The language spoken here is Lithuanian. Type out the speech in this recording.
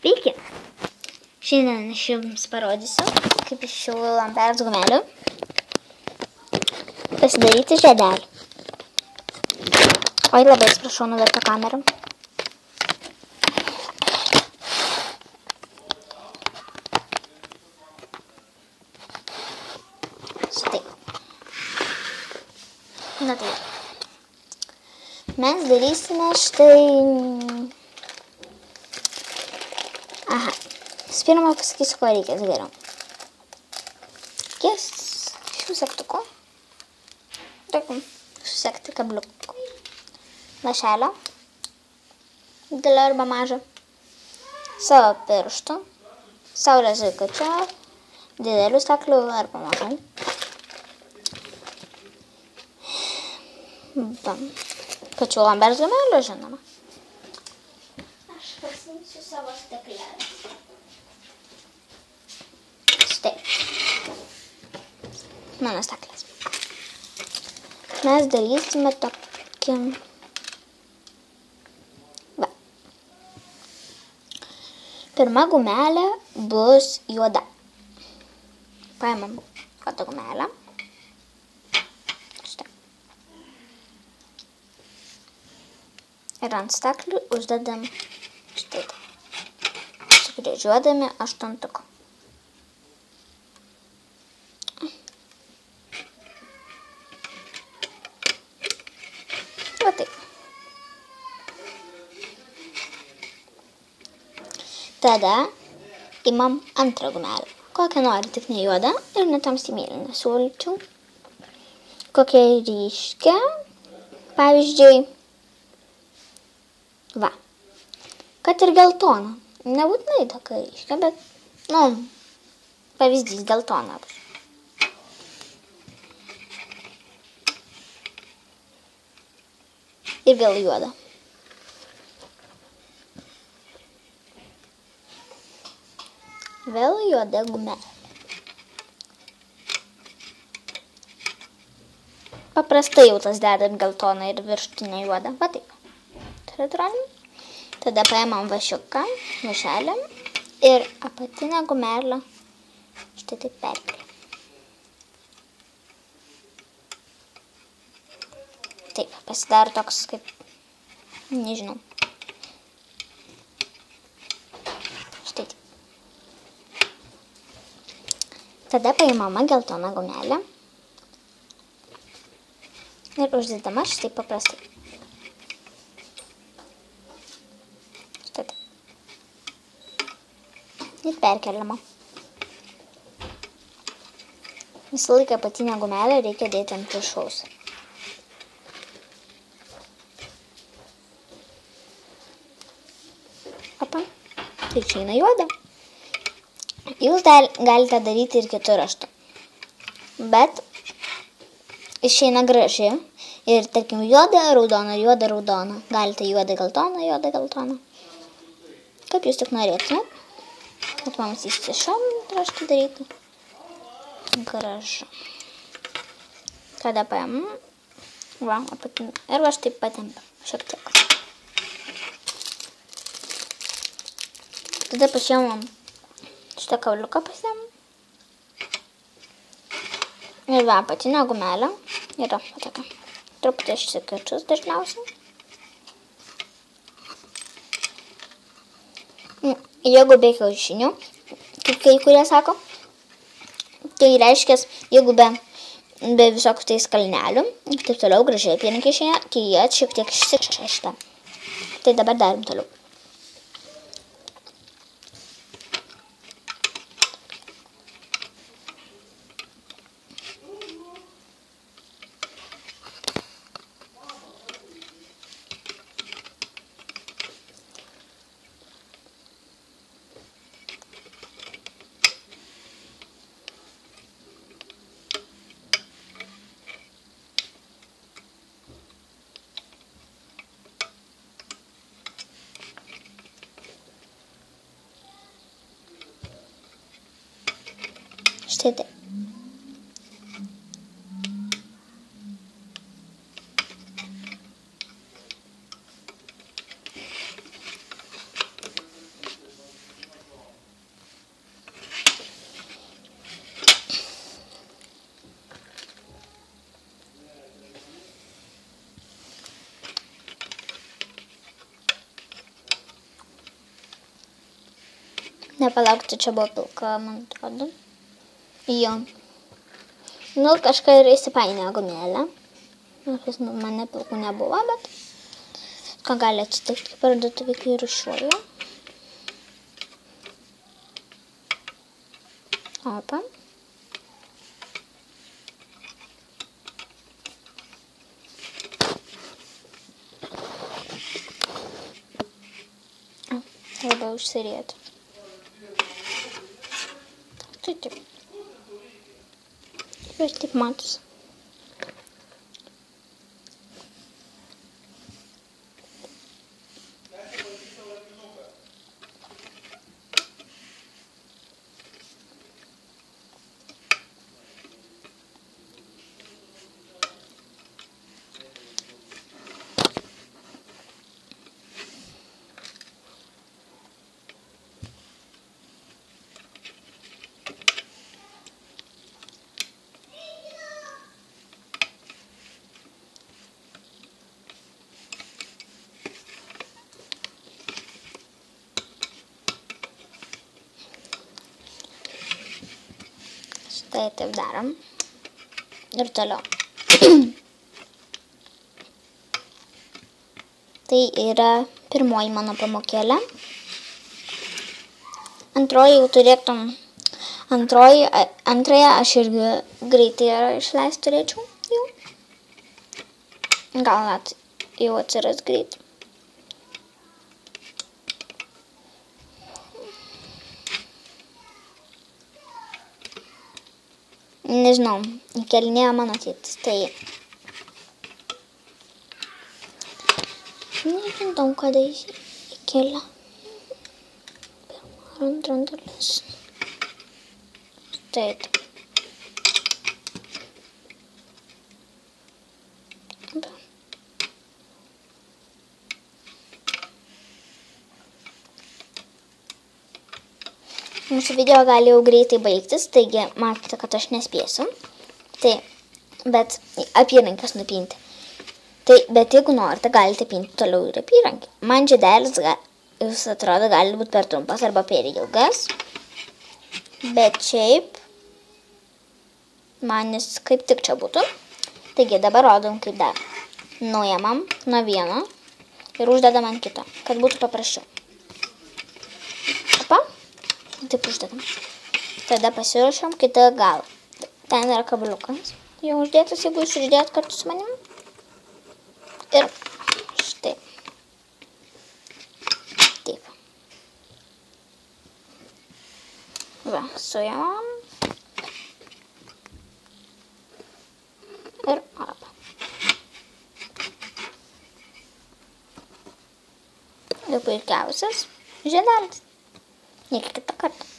Sveiki! Šiandien aš jums parodysiu, kaip iš šių lamperės gumelių pasidaryti žiedelį. Oi, labai atsiprašau, nuvertė kamerą. Štai. Na tai. Mes darysime štai... Aha. Pirmą pasakysiu, ko reikės geriau. Reikės šių segtukų. Tokių susekti kabliukų. Lašelio. Didelio arba mažo. Savo pirštų. Saulės zuikučio. Didelių staklių arba mažų. Pačių lamperės gumelių, žinoma. Aš pasiimsiu savo stakles. Štai. Mano stakles. Mes darysime tokį... Va. Pirma gumelė bus juoda. Paimam juodą gumelę. Ir ant staklių uždedam štai taip. Sukryžiuodami aštuntuku. Va taip. Tada imam antrą gumelę. Kokią nori, tik ne juodą ir netamsiai mėlyną. Siūlyčiau kokią ryškę. Pavyzdžiui, va, kad ir geltona. Nebūtinai tokia ryškia, bet, pavyzdys geltona bus. Ir vėl juoda. Vėl juoda gumelė. Paprastai jau tas dedam geltoną ir viršutinę juodą. Va taip. Tada paimam vašiuką, vašelę ir apatinę gumelę štai taip perkeliam. Taip, pasidaro toks kaip, nežinau. Štai taip. Tada paimama geltona gumelė ir uždedama štai paprastai. Ir perkeliama. Visą laiką apatinę gumelę reikia dėti ant viršaus. Opa, tai išeina juoda. Jūs galite daryti ir kitų raštų. Bet išeina graži. Ir tarkim juoda, raudona, juoda, raudona. Galite juoda, geltona, juoda, geltona. Kaip jūs tik norėtumėt. Bet mums įsišom raštą daryti. Gražu. Tada paėmam. Va, apatinį. Ir va štai patempiam. Šiek tiek. Tada pasiėmam šitą kauliuką pasiėmam. Ir va, apatinę gumelę. Yra tokia. Truputį išsikirčius dažniausiai. Jeigu be kiaušinių, kaip kai kurie sako, tai reiškia, jeigu be visokių tai skalnelių, ir taip toliau gražiai pieno kiaušinė, tai jie šiek tiek išsišešta. Tai dabar darom toliau. Štai taip. Nepalaukti, čia buvo pilka, man atrodo. Jo. Nu, kažką ir įsipainėjo gumėlę. Nors mane pilkų nebuvo, bet ką gali atsitikti, parduotuvė, kai rūšiuoju. Opa. Labai užsirėti. Tai taip. Ir taip matus. Tai taip darom. Ir toliau. Tai yra pirmoji mano pamokėlė. Antroji jau turėtum. Antrąją aš irgi greitai išleist turėčiau jau. Gal net jau atsiras greit. Nežinau, įkelinėjo mano tėtis, tai nežinau, kada jis įkelia. Pirma ar antra dalis. Taip. Mūsų video gali jau greitai baigtis, taigi matote, kad aš nespėsiu. Tai, bet apyrankės nupinti. Tai, bet jeigu norite, galite pinti toliau ir apyrankį. Man žiedelis, jūs atrodo, gali būti per trumpas arba per ilgas. Bet šiaip, man jis kaip tik čia būtų. Taigi, dabar rodom, kaip dar. Nuėmam nuo vieno ir uždedam ant kito, kad būtų paprasčiau. Opa. Taip uždedam. Tada pasiruošiam kitą galą. Ten yra kabliukas. Jau uždėtas, jeigu jūs uždėjot kartu su manim. Ir štai. Taip. Va, suėmam. Ir opa. Ir puikiausias žiedelis. Iki kitą kartą.